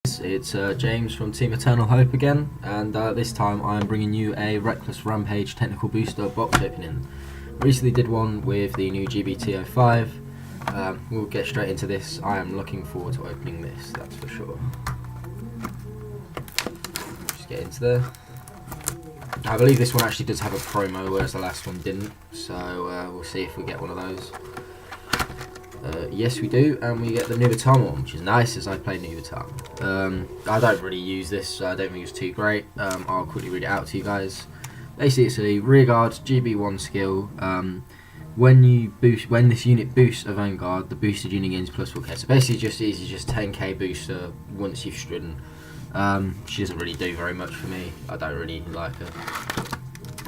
It's James from Team Eternal Hope again, and this time I'm bringing you a Reckless Rampage Technical Booster box opening. Recently did one with the new GBT05. We'll get straight into this. I am looking forward to opening this, that's for sure. Just get into there. I believe this one actually does have a promo, whereas the last one didn't, so we'll see if we get one of those. Yes we do, and we get the Nubatama one, which is nice as I play Nubatama. I don't really use this, so I don't think it's too great. I'll quickly read it out to you guys. Basically it's a rearguard GB1 skill. When this unit boosts a Vanguard, the boosted unit gains plus 4k. So basically just 10k booster once you've stridden. She doesn't really do very much for me. I don't really like her.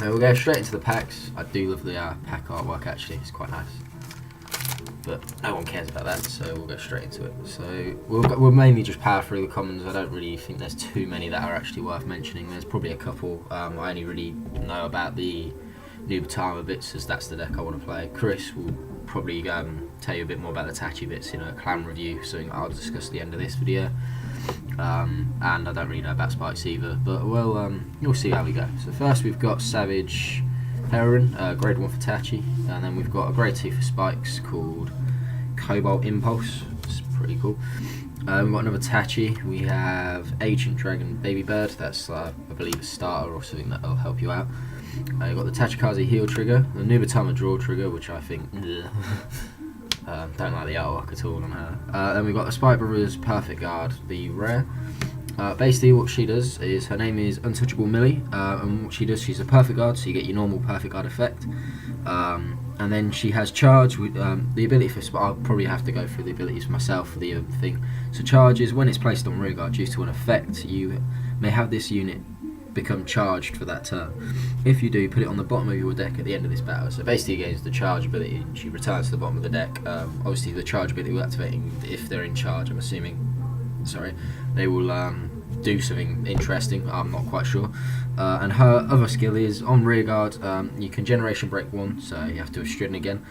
We'll go straight into the packs. I do love the pack artwork actually, it's quite nice. But no one cares about that, so we'll go straight into it. So we'll mainly just power through the commons. I don't really think there's too many that are actually worth mentioning. There's probably a couple. I only really know about the Nubatama bits, as that's the deck I want to play. Chris will probably tell you a bit more about the Tachi bits in a clan review, something I'll discuss at the end of this video. And I don't really know about spikes either, but you'll see how we go. So first we've got Savage Heron, grade 1 for Tachi, and then we've got a grade 2 for spikes called Cobalt Impulse. It's pretty cool. We've got another Tachi. We have Ancient Dragon Baby Bird. That's I believe a starter or something that'll help you out. You've got the Tachikaze Heal Trigger, the Nubatama Draw Trigger, which I think don't like the artwork at all on her. Then we've got the Spike Brothers Perfect Guard, the rare. Basically what she does is, her name is Untouchable Millie, and what she does, she's a perfect guard, so you get your normal perfect guard effect, and then she has charge with the ability for I'll probably have to go through the abilities myself for the thing. So charge is when it's placed on rearguard due to an effect, you may have this unit become charged for that turn. If you do, put it on the bottom of your deck at the end of this battle. So basically against the charge ability, she returns to the bottom of the deck. Obviously the charge ability will activate if they're in charge, I'm assuming. Sorry, they will do something interesting, I'm not quite sure. And her other skill is on rearguard, you can generation break 1, so you have to have stridden again.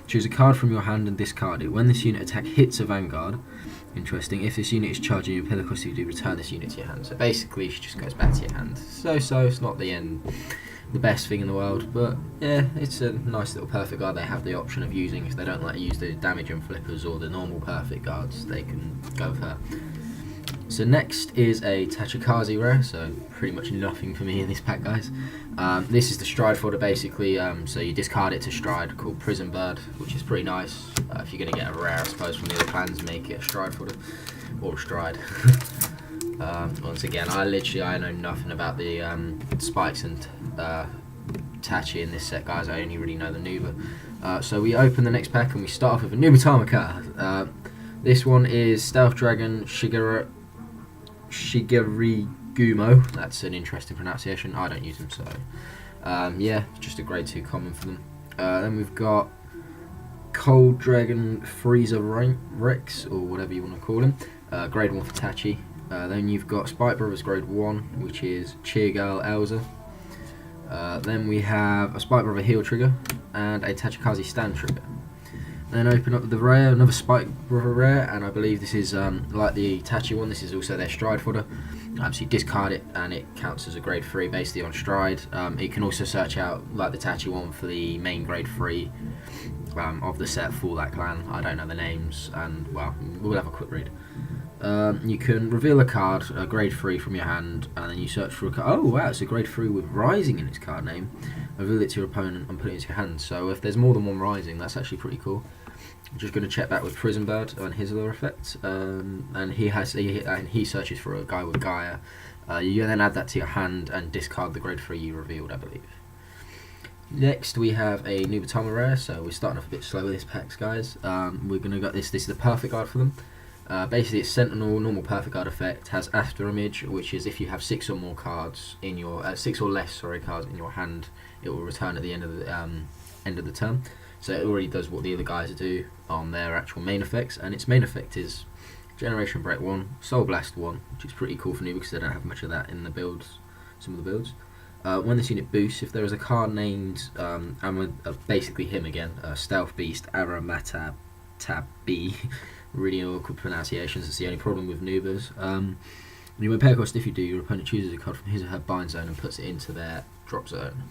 Choose a card from your hand and discard it. When this unit attack hits a Vanguard, interesting, if this unit is charging your pillar cost, you do return this unit to your hand. So basically she just goes back to your hand. So it's not the best thing in the world, but yeah, it's a nice little perfect guard they have the option of using. If they don't like to use the damage and flippers or the normal perfect guards, they can go with her. So next is a Tachikaze rare, so pretty much nothing for me in this pack, guys. This is the stride fodder basically, so you discard it to stride, called Prison Bird, which is pretty nice. If you're going to get a rare, I suppose, from the other clans, make it a stride fodder, or a stride. Once again, I know nothing about the spikes and Tachi in this set, guys. I only really know the Nuba. So we open the next pack and we start off with a Nubatama card. This one is Stealth Dragon Shigarigumo. That's an interesting pronunciation. I don't use them, so yeah, just a grade 2 common for them. Then we've got Cold Dragon Freezer Rex, or whatever you want to call him, grade 1 for Tachi. Then you've got Spike Brothers grade 1, which is Cheer Girl Elza. Then we have a Spike Brother Heal Trigger and a Tachikaze Stand Trigger. Then open up the rare, another Spike Brother rare, and I believe this is like the Tachi one, this is also their stride fodder. So you discard it and it counts as a grade 3 basically on stride. You can also search out, like the Tachi one, for the main grade 3 of the set for that clan. I don't know the names, and well, we'll have a quick read. You can reveal a card, a grade 3 from your hand, and then you search for a card. Oh wow, it's a grade 3 with Rising in its card name. Reveal it to your opponent and put it into your hand. So if there's more than one Rising, that's actually pretty cool. I'm just going to check back with Prison Bird on his other effect, and he searches for a guy with Gaia. You then add that to your hand and discard the grade 3 you revealed, I believe. Next we have a Nubatama rare, so we're starting off a bit slow with this packs, guys. We're going to get this is the perfect guard for them. Basically it's Sentinel, normal perfect guard effect, has After Image, which is if you have 6 or more cards in your 6 or less cards in your hand, it will return at the end of the turn. So it already does what the other guys do on their actual main effects, and its main effect is Generation Break 1, Soul Blast 1, which is pretty cool for me because they don't have much of that in the builds, some of the builds. When this unit boosts, if there is a card named, basically him again, Stealth Beast Aramata Tabi, really awkward pronunciations. That's the only problem with Nubers. You repair cost, if you do, your opponent chooses a card from his or her bind zone and puts it into their drop zone.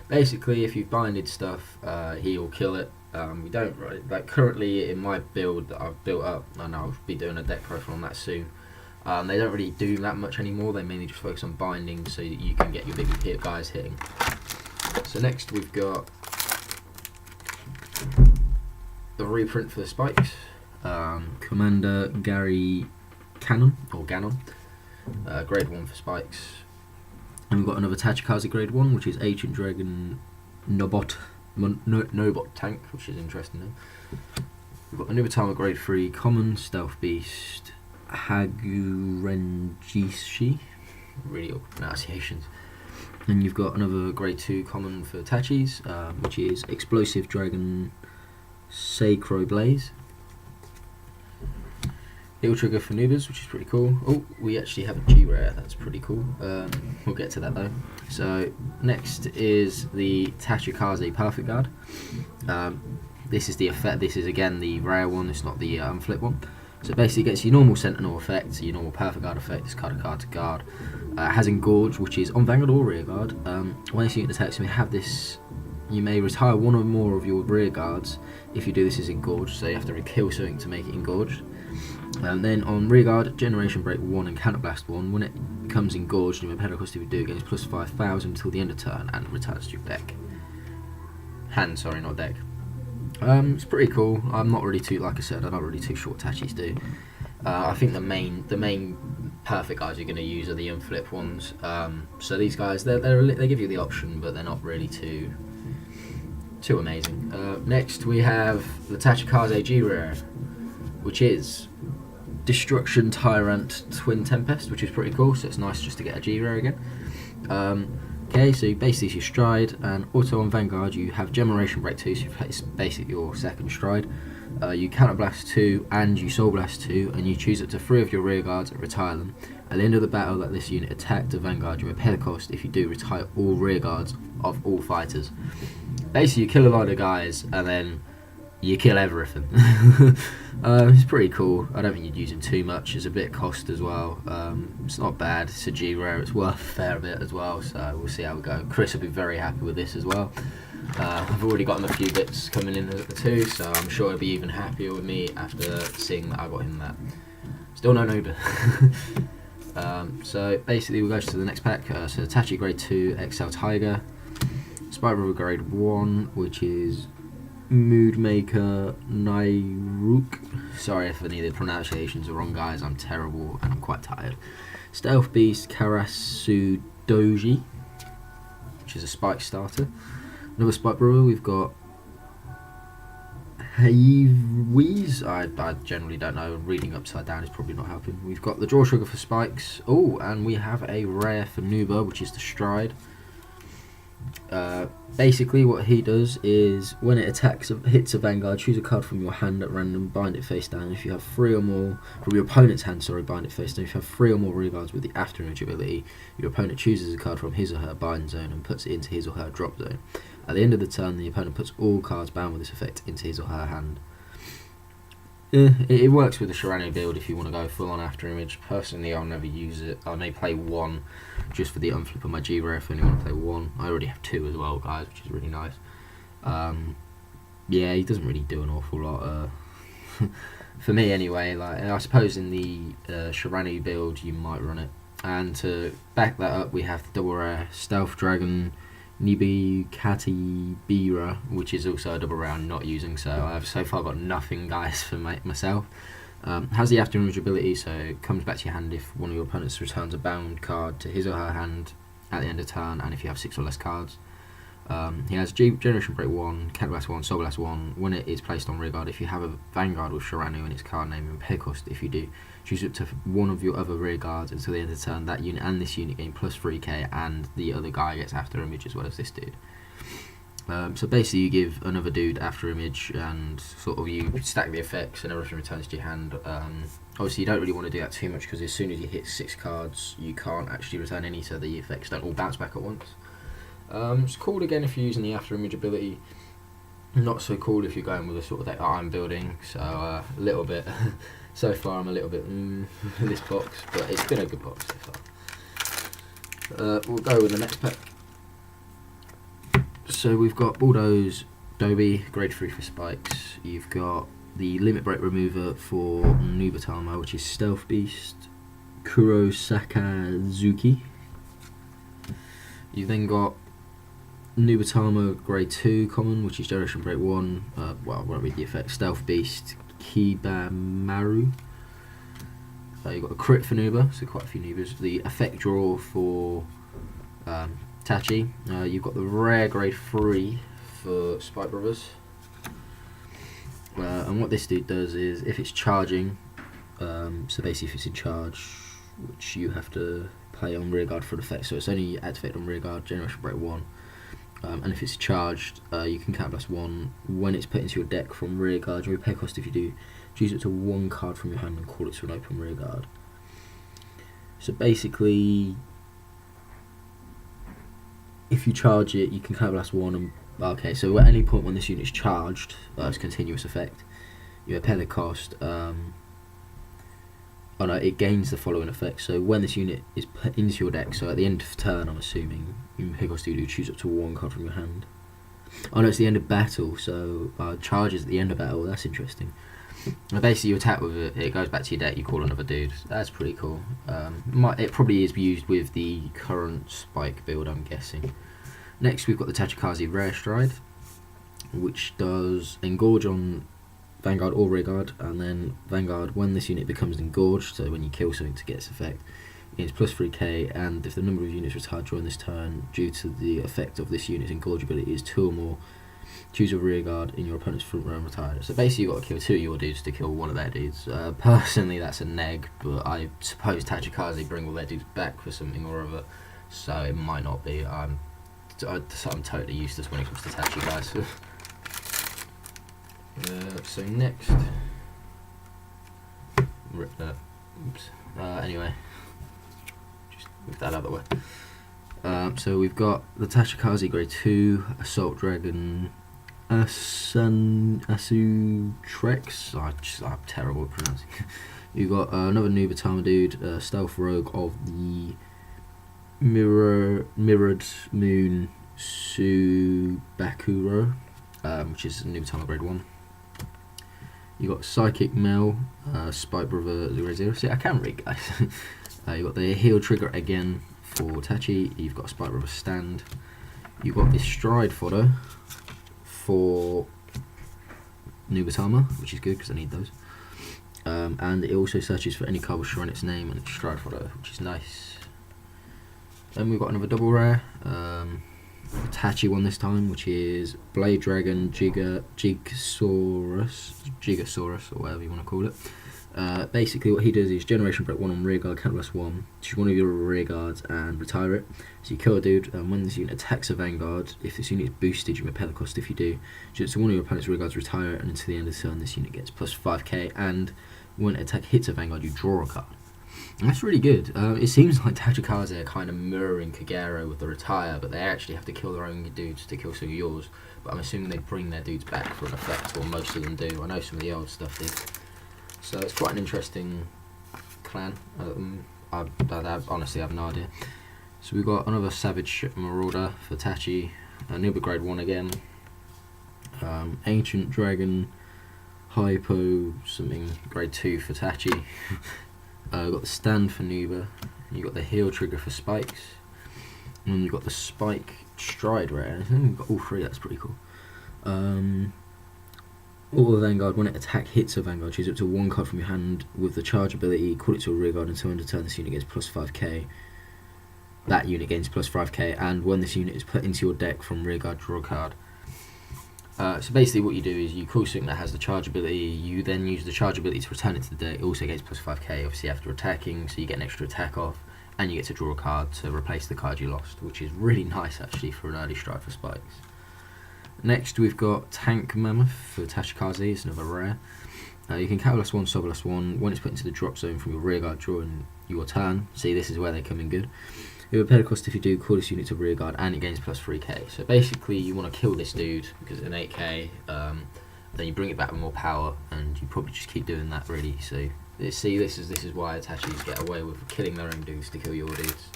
Basically, if you've binded stuff, he will kill it. We don't, like, currently in my build that I've built up, and I'll be doing a deck profile on that soon, they don't really do that much anymore. They mainly just focus on binding so that you can get your big hit guys hitting. So next we've got the reprint for the spikes. Commander Gary Cannon, or Gannon, grade 1 for spikes. And we've got another Tachikaze grade 1, which is Ancient Dragon Nobot tank, which is interesting. We've got a Nubatama grade 3 common Stealth Beast Hagurenjishi, really awkward pronunciations. And you've got another grade 2 common for Tachis, which is Explosive Dragon Sacro Blaze. Little trigger for Nubers, which is pretty cool. Oh, we actually have a G-Rare, that's pretty cool. We'll get to that though. So, next is the Tachikaze Perfect Guard. This is the effect, this is again the rare one, it's not the unflip one. So it basically gets your normal Sentinel effect, your normal Perfect Guard effect, discard a card to guard. It has Engorge, which is on Vanguard or Rear Guard. When this unit attacks, you may have this, you may retire one or more of your rear guards if you do this as Engorged, so you have to kill something to make it Engorged. And then on Rear Guard, Generation Break 1 and Counterblast 1, when it becomes Engorged, you may pay the cost if you do it, gains plus 5,000 until the end of turn and returns to your deck. Hand, sorry, not deck. It's pretty cool. I'm not really too, like I said, I'm not really too sure what Tachis do. I think the main perfect guys you're going to use are the unflip ones. So these guys, they give you the option, but they're not really too amazing. Next we have the Tachikaze G-Rare, which is Destruction Tyrant Twin Tempest, which is pretty cool, so it's nice just to get a G-Rare again. Okay, so basically it's your stride, and auto on Vanguard you have Generation Break 2, so it's basically your second stride. You Counterblast 2 and you Soul Blast 2, and you choose up to 3 of your rear guards and retire them. At the end of the battle that this unit attacked the Vanguard, you repair the cost. If you do, retire all rear guards of all fighters. Basically you kill a lot of guys and then you kill everything. It's pretty cool. I don't think you'd use him too much. It's a bit of cost as well. It's not bad. It's a G-Rare. It's worth a fair bit as well, so we'll see how we go. Chris will be very happy with this as well. I've already got him a few bits coming in too, so I'm sure he'll be even happier with me after seeing that I got him that. Still no Nova. So basically we'll go to the next pack. So Tachi grade 2 XL Tiger, Spike River grade 1, which is Moodmaker Nairuk. Sorry if any of the pronunciations are wrong, guys. I'm terrible and I'm quite tired. Stealth Beast Karasu Doji, which is a spike starter. Another Spike Brewer. We've got Haewees. I generally don't know. Reading upside down is probably not helping. We've got the Draw Trigger for spikes. Oh, and we have a rare for Nuba, which is the Stride. Basically what he does is when it hits a Vanguard, choose a card from your hand at random, bind it face down. If you have 3 or more from your opponent's hand, bind it face down. If you have 3 or more rear guards with the afterimage ability, your opponent chooses a card from his or her bind zone and puts it into his or her drop zone. At the end of the turn, the opponent puts all cards bound with this effect into his or her hand. It works with the Shirano build if you want to go full on afterimage. Personally, I'll never use it. I may play 1 just for the unflip of my G-Rare if I only want to play 1. I already have 2 as well, guys, which is really nice. Yeah, he doesn't really do an awful lot. For me anyway, like I suppose in the Shirano build you might run it. And to back that up, we have the double rare Stealth Dragon Nibi Kati Bira, which is also a double rare I'm not using, so I've so far got nothing, guys, for myself. Has the afterimage ability, so it comes back to your hand if one of your opponents returns a bound card to his or her hand at the end of turn, and if you have 6 or less cards. He has Generation Break 1, Counterblast 1, Soul Blast 1. When it is placed on rear guard, if you have a Vanguard with Shirano in its card name and pay cost, if you do, choose up to 1 of your other rear guards until the end of the turn. That unit and this unit gain plus 3k, and the other guy gets afterimage as well as this dude. So basically you give another dude afterimage and sort of you stack the effects and everything returns to your hand. Obviously you don't really want to do that too much because as soon as you hit 6 cards you can't actually return any, so the effects don't all bounce back at once. It's cool again if you're using the afterimage ability. Not so cool if you're going with a sort of deck that I'm building, so a little bit. So far I'm a little bit this box, but it's been a good box so far. We'll go with the next pack. So we've got Bulldoze Dobie, grade 3 for spikes. You've got the Limit Break Remover for Nubatama, which is Stealth Beast, Kuro Sakazuki. You've then got Nubatama grade 2 common, which is Generation Break 1, well I won't read the effect, Stealth Beast, Kibamaru. You've got a crit for Nuba, so quite a few Nubas. The effect draw for Tachi. You've got the rare grade 3 for Spike Brothers. And what this dude does is, if it's charging, so basically if it's in charge, which you have to play on rearguard for an effect, so it's only activated on rearguard, Generation Break 1. And if it's charged, you can counterblast 1 when it's put into your deck from rearguard. Your repair cost, if you do, choose it to 1 card from your hand and call it to an open rearguard. So basically, if you charge it, you can counterblast 1 and okay. So at any point when this unit is charged, it's continuous effect. You repair the cost. Oh no, it gains the following effect. So when this unit is put into your deck, so at the end of turn, I'm assuming, you can choose up to 1 card from your hand. Oh no, it's the end of battle, so charges at the end of battle, that's interesting. Basically you attack with it, it goes back to your deck, you call another dude. That's pretty cool. It probably is used with the current Spike build, I'm guessing. Next we've got the Tachikaze Rare Stride, which does Engorge on Vanguard or Rearguard, and then Vanguard, when this unit becomes engorged, so when you kill something to get its effect, it's plus 3k, and if the number of units retired during this turn due to the effect of this unit's engorge ability is 2 or more, choose a rearguard in your opponent's front row and retire. So basically you've got to kill 2 of your dudes to kill 1 of their dudes. Personally that's a neg, but I suppose Tachikaze bring all their dudes back for something or other, so it might not be. I'm totally useless when it comes to Tachi, guys. So next, rip that. Oops. Anyway, just move that out of the way. So we've got the Tachikaze grade 2 Assault Dragon Asu Trex. I'm terrible at pronouncing. You've got another Nubatama dude, Stealth Rogue of the Mirrored Moon Subakuro, which is Nubatama grade 1. You got Psychic Mel, Spike Brother 0-0. See, I can read, guys. You got the Heal Trigger again for Tachi. You've got Spike Brother Stand. You've got this Stride Fodder for Nubatama, which is good because I need those. And it also searches for any card with Shrine its name and its Stride Fodder, which is nice. Then we've got another double rare. Tachi one this time, which is Blade Dragon Gigasaurus, or whatever you want to call it. Basically what he does is Generation Break 1 on rearguard, counterblast 1, choose one of your rearguards and retire it. So you kill a dude, and when this unit attacks a Vanguard, if this unit is boosted, you repair the cost. If you do, choose to one of your opponent's rearguards, retire it, and until the end of the turn this unit gets plus 5k, and when an attack hits a Vanguard you draw a card. And that's really good. It seems like Tachikaze are kind of mirroring Kagero with the retire, but they actually have to kill their own dudes to kill some of yours. But I'm assuming they bring their dudes back for an effect, or most of them do. I know some of the old stuff did. So it's quite an interesting clan. I honestly have no idea. So we've got another Savage Marauder for Tachi, Nuba grade 1 again, Ancient Dragon Hypo something grade 2 for Tachi. We've got the Stand for Nuba, you've got the Heal Trigger for Spikes, and then you've got the Spike Stride rare. I think we've got all 3, that's pretty cool. All the Vanguard, when it attack hits a Vanguard, choose up to 1 card from your hand with the charge ability, call it to a rearguard until end of turn this unit gets plus 5k. That unit gains plus 5k, and when this unit is put into your deck from rearguard, draw a card. So basically what you do is you call something that has the charge ability, you then use the charge ability to return it to the deck. It also gains plus 5k obviously after attacking, so you get an extra attack off, and you get to draw a card to replace the card you lost, which is really nice actually for an early strike for Spikes. Next we've got Tank Mammoth for Tachikaze, it's another rare. You can counterblast 1, soul blast 1, when it's put into the drop zone from your rearguard, draw an your turn. See, this is where they come in good. You repair the cost if you do, call this unit to rearguard, and it gains plus 3k. So basically, you want to kill this dude because it's an 8k. Then you bring it back with more power, and you probably just keep doing that really. So see, this is why Itachis get away with killing their own dudes to kill your dudes.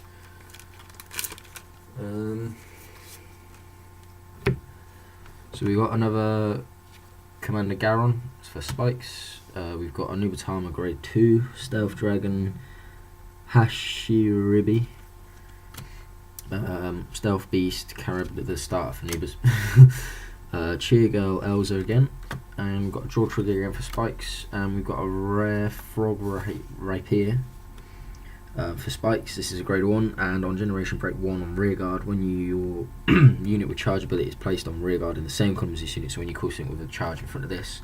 So we got another Commander Garon for spikes. We've got a Nubatama grade 2, Stealth Dragon Hashiribi, Stealth Beast, Carib, the starter for Nubas. Cheer Girl Elza again, and we've got a Draw Trigger again for spikes, and we've got a rare Frog Rapier for spikes. This is a grade 1, and on Generation Break 1 on rearguard, when your unit with charge ability is placed on rearguard in the same column as this unit, so when you call something with a charge in front of this,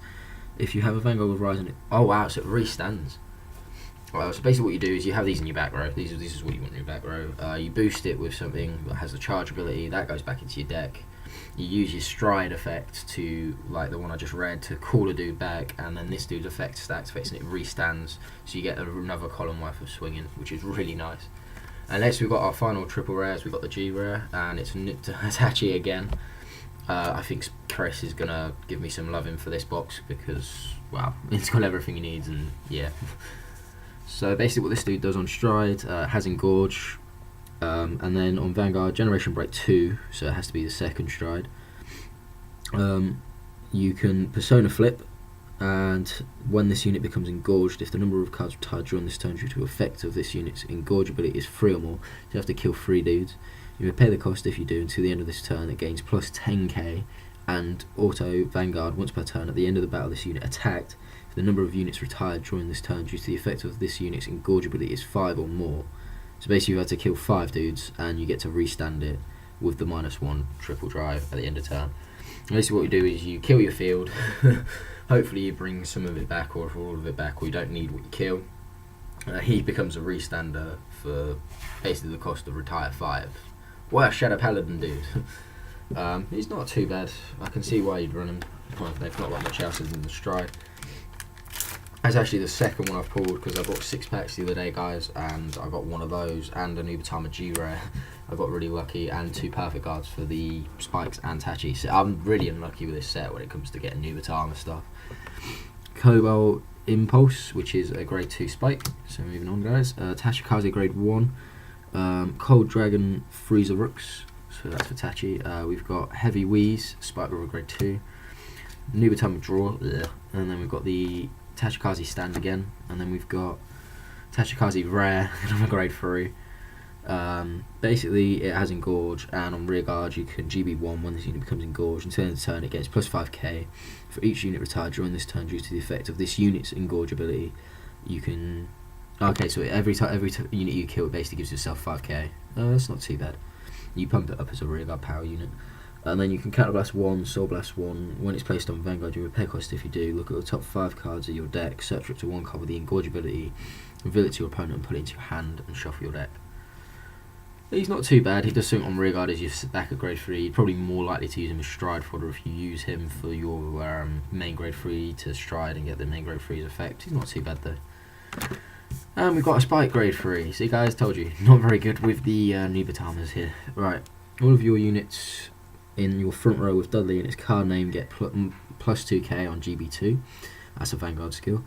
if you have a Vanguard with Rising, oh wow, so it restands. Well, so basically what you do is you have these in your back row. This is what you want in your back row. You boost it with something that has a charge ability, that goes back into your deck. You use your stride effect to, like the one I just read, to call a dude back, and then this dude's effect stacks and it restands, so you get another column worth of swinging, which is really nice. And next we've got our final triple rares. We've got the G rare, and it's Hitachi again. I think Chris is gonna give me some loving for this box because, wow, it's got everything he needs, and yeah. So basically what this dude does on stride, has engorge, and then on Vanguard, Generation Break 2, so it has to be the second stride. You can Persona Flip, and when this unit becomes engorged, if the number of cards retired during this turn due to effect of this unit's engorge ability is 3 or more, you have to kill 3 dudes. You repay the cost if you do until the end of this turn. It gains plus 10k, and auto Vanguard once per turn. At the end of the battle, this unit attacked. If the number of units retired during this turn due to the effect of this unit's engorge ability is 5 or more. So basically you have to kill 5 dudes, and you get to restand it with the -1 triple drive at the end of turn. And basically what you do is you kill your field. Hopefully you bring some of it back, or all of it back, or you don't need what you kill. He becomes a restander for basically the cost of retire 5. Wow, Shadow Paladin dude. He's not too bad. I can see why you'd run him. Well, they've not got much else in the stride. That's actually the second one I've pulled, because I bought 6 packs the other day, guys, and I got one of those and a Nubatama G rare. I got really lucky, and 2 perfect guards for the spikes and Tachi. So I'm really unlucky with this set when it comes to getting Nubatama stuff. Cobalt Impulse, which is a grade 2 spike. So moving on, guys. Tachikaze grade 1. Cold Dragon Freezer Rooks, so that's for Tachi. We've got Heavy Wheeze, Spike River grade 2. Nubatama Draw, and then we've got the Tachikaze Stand again, and then we've got Tachikaze Rare, another grade 3. Basically it has engorge, and on rearguard you can GB1 when this unit becomes engorged. Until the end of the turn it gets plus 5k for each unit retired during this turn due to the effect of this unit's engorge ability. You can, okay, so every unit you kill, it basically gives yourself 5k. That's not too bad. You pump it up as a rearguard power unit. And then you can Counterblast 1, Soul Blast 1. When it's placed on Vanguard, you repair cost if you do. Look at the top 5 cards of your deck, search up to 1 card with the engorge ability, reveal it to your opponent and put it into your hand and shuffle your deck. He's not too bad. He does something on rearguard as you sit back at grade 3. You're probably more likely to use him as stride fodder if you use him for your main grade 3 to stride and get the main grade 3's effect. He's not too bad though. And we've got a spike grade 3. See guys, told you, not very good with the Nubatamas here. Right, all of your units in your front row with Dudley and its card name get plus 2k on GB2. That's a Vanguard skill.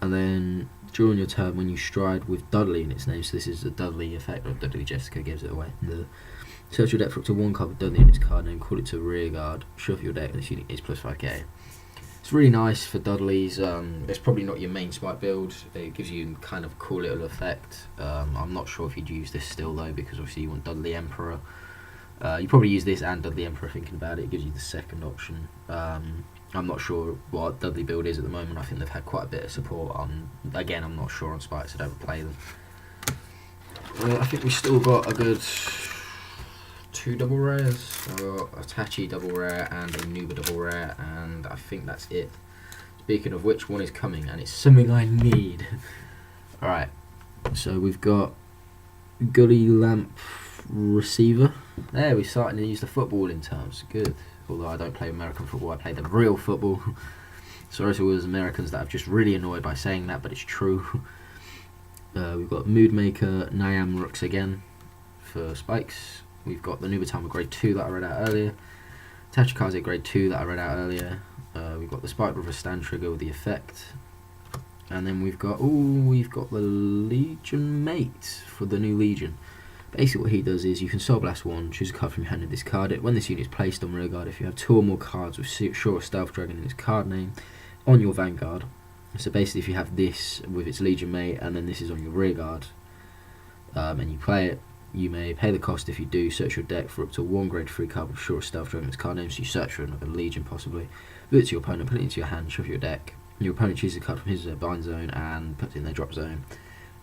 And then during your turn, when you stride with Dudley in its name, so this is the Dudley effect, or Dudley Jessica gives it away. Search your deck for up to 1 card with Dudley in its card name, call it to rearguard, shuffle your deck, and this unit is plus 5k. It's really nice for Dudleys. It's probably not your main spike build. It gives you kind of a cool little effect. I'm not sure if you'd use this still though, because obviously you want Dudley Emperor. You probably use this and Dudley Emperor thinking about it. It gives you the second option. I'm not sure what Dudley build is at the moment. I think they've had quite a bit of support. Again, I'm not sure on spikes. I don't play them. I think we've still got a good 2 double rares. I've got a Tachi double rare and a Nuba double rare, and I think that's it. Speaking of which, one is coming, and it's something I need. Alright, so we've got Gully Lamp Receiver. There, we're starting to use the footballing terms. Good. Although I don't play American football, I play the real football. Sorry to all those Americans that I've just really annoyed by saying that, but it's true. We've got Moodmaker, Nyam Rooks again for spikes. We've got the Nubatama grade 2 that I read out earlier. Tachikaze grade 2 that I read out earlier. We've got the Spike Brother stand trigger with the effect. And then we've got the Legion Mate for the new Legion. Basically what he does is you can Soul Blast 1, choose a card from your hand and discard it. When this unit is placed on rearguard, if you have 2 or more cards with Sure Stealth Dragon in its card name on your vanguard. So basically if you have this with its Legion Mate and then this is on your rearguard, and you play it, you may pay the cost. If you do, search your deck for up to 1 grade 3 card with Sure Stealth Dragon in its card name, so you search for another Legion possibly. Put it to your opponent, put it into your hand, shuffle your deck. Your opponent chooses a card from his or her bind zone and puts it in their drop zone.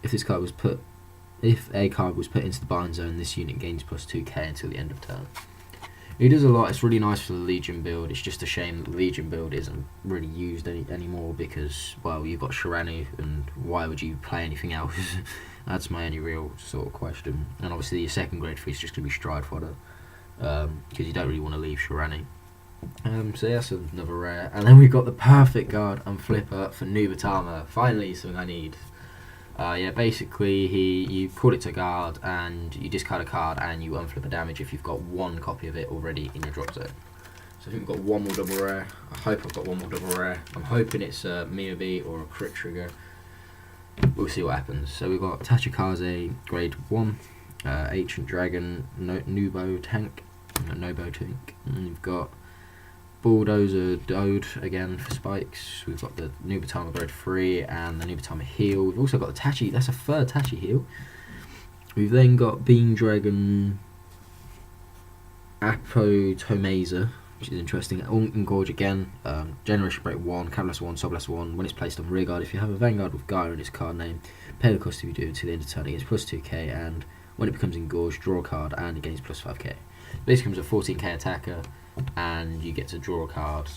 If a card was put into the bind zone, this unit gains plus 2k until the end of turn. He does a lot. It's really nice for the Legion build. It's just a shame that the Legion build isn't really used anymore because, well, you've got Shiranu, and why would you play anything else? That's my only real sort of question. And obviously your second grade 3 is just going to be Stride Fodder, because you don't really want to leave Shiranu. So yeah, that's another rare. And then we've got the perfect guard and flipper for Nubatama. Finally something I need. Yeah, basically you call it to guard and you discard a card and you unflip a damage if you've got 1 copy of it already in your drop zone. So I think we've got 1 more double rare. I hope I've got 1 more double rare. I'm hoping it's a Miyabi or a crit trigger. We'll see what happens. So we've got Tachikaze grade 1, Ancient Dragon, Nobo Tank, and we've got Bulldozer Dode again for spikes. We've got the Nubatama grade 3 and the Nubatama heal. We've also got the Tachi, that's a third Tachi heal. We've then got Beam Dragon Apotomasa, which is interesting. Engorge again, Generation Break 1, Catalyst 1, Soul Blast 1. When it's placed on rearguard, if you have a Vanguard with Gaia in its card name, pay the cost if you do until the end of turn. It gets plus 2k, and when it becomes engorged, draw a card and it gains plus 5k. Basically becomes a 14k attacker, and you get to draw a card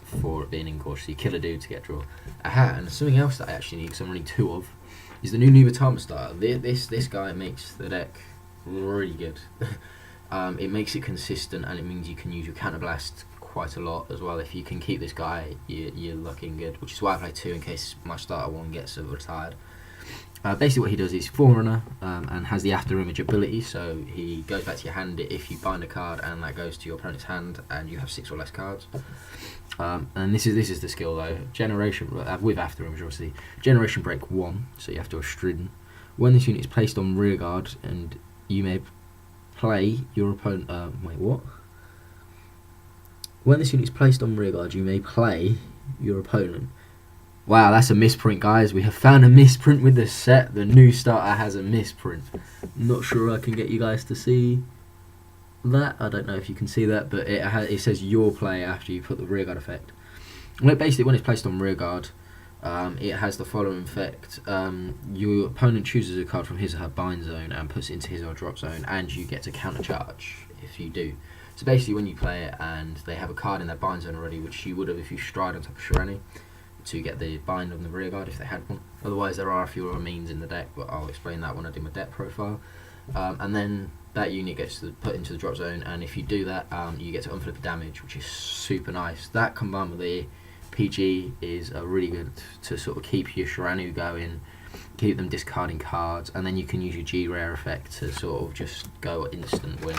for it being engorged. So you kill a dude to get a draw. Aha, and something else that I actually need, because I'm running 2 of, is the new Nubatama starter. This guy makes the deck really good. It makes it consistent, and it means you can use your counterblast quite a lot as well. If you can keep this guy, you're looking good, which is why I play 2 in case my starter 1 gets retired. Basically what he does is Forerunner, and has the After Image ability, so he goes back to your hand if you bind a card and that goes to your opponent's hand and you have 6 or less cards. And this is the skill though, Generation, with After Image obviously, Generation Break 1, so you have to have Stridden. When this unit is placed on rearguard, and you may play your opponent, When this unit is placed on rearguard, you may play your opponent. Wow, that's a misprint, guys. We have found a misprint with this set. The new starter has a misprint. Not sure I can get you guys to see that. I don't know if you can see that, but it says your play after you put the rearguard effect. Well, basically, when it's placed on rearguard, it has the following effect. Your opponent chooses a card from his or her bind zone and puts it into his or her drop zone, and you get to countercharge if you do. So basically, when you play it and they have a card in their bind zone already, which you would have if you stride on top of Shiranu, to get the bind on the rearguard if they had one. Otherwise there are a few other means in the deck, but I'll explain that when I do my deck profile. And then that unit gets put into the drop zone, and if you do that, you get to unflip a damage, which is super nice. That combined with the PG is really good to sort of keep your Shiranu going, keep them discarding cards, and then you can use your G-Rare effect to sort of just go instant win.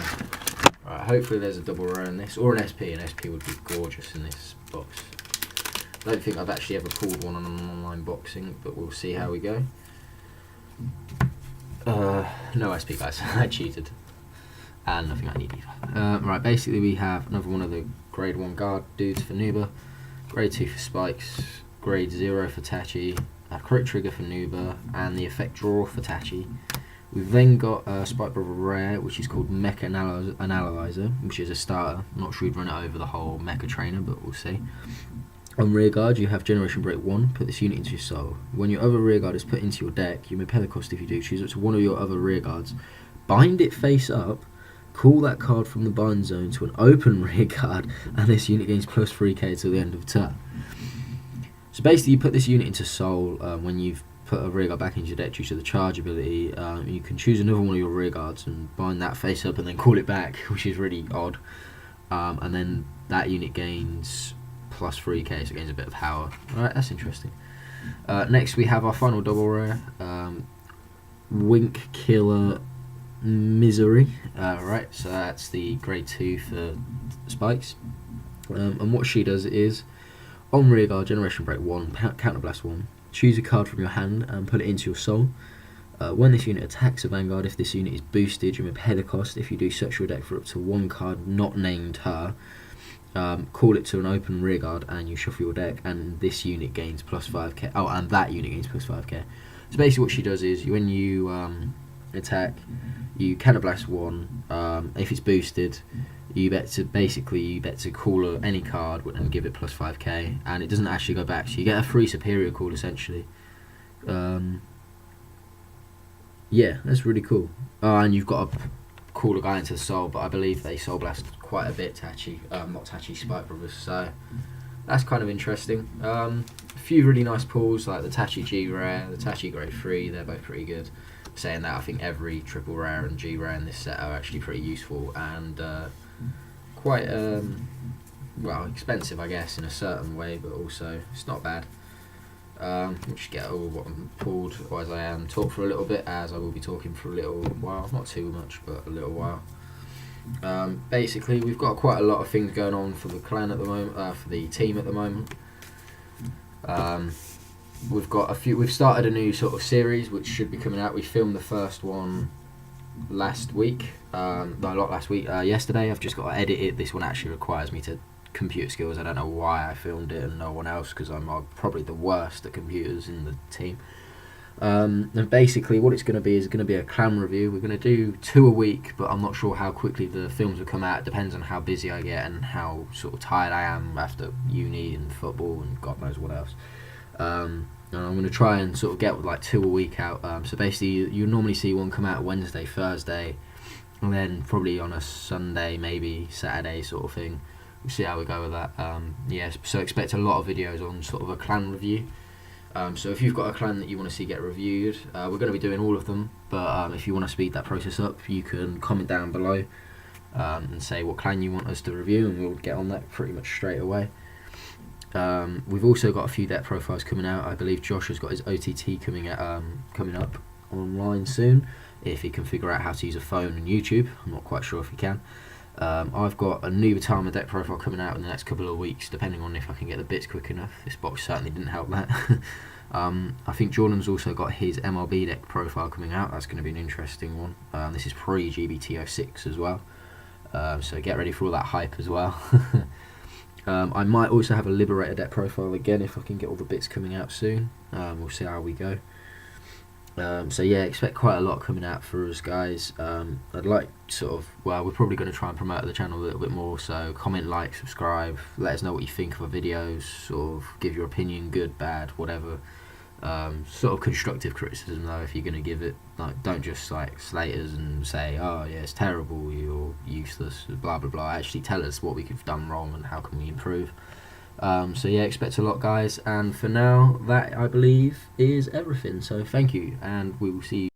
Right, hopefully there's a double rare in this, or an SP. An SP would be gorgeous in this box. I don't think I've actually ever pulled one on an online boxing, but we'll see how we go. No SP, guys. I cheated. And nothing I need either. Right, basically we have another one of the grade 1 guard dudes for Nuba, grade 2 for Spikes, grade 0 for Tachi, a crit trigger for Nuba, and the effect draw for Tachi. We've then got a Spike Brother rare, which is called Mecha Analyzer, which is a starter. I'm not sure we'd run it over the whole Mecha Trainer, but we'll see. On rearguard, you have Generation Break 1, put this unit into your soul. When your other rearguard is put into your deck, you may pay the cost if you do, choose up to one of your other rearguards, bind it face up, call that card from the bind zone to an open rearguard, and this unit gains plus 3k till the end of turn. So basically you put this unit into soul when you've put a rearguard back into your deck due to the charge ability. You can choose another one of your rearguards and bind that face up and then call it back, which is really odd. And then that unit gains plus 3k, so it gains a bit of power. Alright, that's interesting. Next we have our final double rare. Wink Killer Misery. Right, so that's the grade 2 for spikes. And what she does is, on rearguard, Generation Break 1, Counterblast 1, choose a card from your hand and put it into your soul. When this unit attacks a Vanguard, if this unit is boosted, you may pay the cost. If you do, search your deck for up to one card not named her. Call it to an open rearguard and you shuffle your deck, and this unit gains plus 5k. Oh, and that unit gains plus 5k. So basically what she does is, when you attack, you Counterblast 1. If it's boosted, you bet to call any card and give it plus 5k, and it doesn't actually go back, so you get a free superior call essentially. Yeah, that's really cool. And you've got to call a guy into the soul, but I believe they soul blast quite a bit, not Tachi, Spike Brothers, so that's kind of interesting. A few really nice pulls, like the Tachi G Rare, the Tachi Grade 3, they're both pretty good. Saying that, I think every triple rare and G Rare in this set are actually pretty useful and quite, well, expensive I guess in a certain way, but also it's not bad. We'll just get all what I'm pulled, or as I am, talk for a little bit, as I will be talking for a little while, not too much, but a little while. Basically, we've got quite a lot of things going on for the clan at the moment, for the team at the moment. We've started a new sort of series which should be coming out. We filmed the first one last week, yesterday. I've just got to edit it. This one actually requires me to computer skills. I don't know why I filmed it and no one else, because I'm probably the worst at computers in the team. And basically what it's going to be is going to be a clan review. We're going to do 2 a week, but I'm not sure how quickly the films will come out. It depends on how busy I get and how sort of tired I am after uni and football and God knows what else. And I'm going to try and sort of get like 2 a week out. So basically you normally see one come out Wednesday, Thursday, and then probably on a Sunday, maybe Saturday sort of thing. We'll see how we go with that. Yeah, so expect a lot of videos on sort of a clan review. So if you've got a clan that you want to see get reviewed, we're going to be doing all of them, but if you want to speed that process up, you can comment down below and say what clan you want us to review, and we'll get on that pretty much straight away. We've also got a few deck profiles coming out. I believe Josh has got his OTT coming up online soon, if he can figure out how to use a phone and YouTube. I'm not quite sure if he can. I've got a new Batama deck profile coming out in the next couple of weeks, depending on if I can get the bits quick enough. This box certainly didn't help that. I think Jordan's also got his MLB deck profile coming out. That's going to be an interesting one. This is pre-GBT06 as well, so get ready for all that hype as well. I might also have a Liberator deck profile again if I can get all the bits coming out soon. We'll see how we go. So yeah, expect quite a lot coming out for us guys. I'd like we're probably going to try and promote the channel a little bit more, so comment, like, subscribe, let us know what you think of our videos, sort of give your opinion, good, bad, whatever. Sort of constructive criticism though, if you're going to give it. Like, don't just like slate us and say, oh yeah, it's terrible, you're useless, blah blah blah. Actually tell us what we could have done wrong and how can we improve. So yeah, expect a lot guys, and for now that I believe is everything, so thank you and we will see you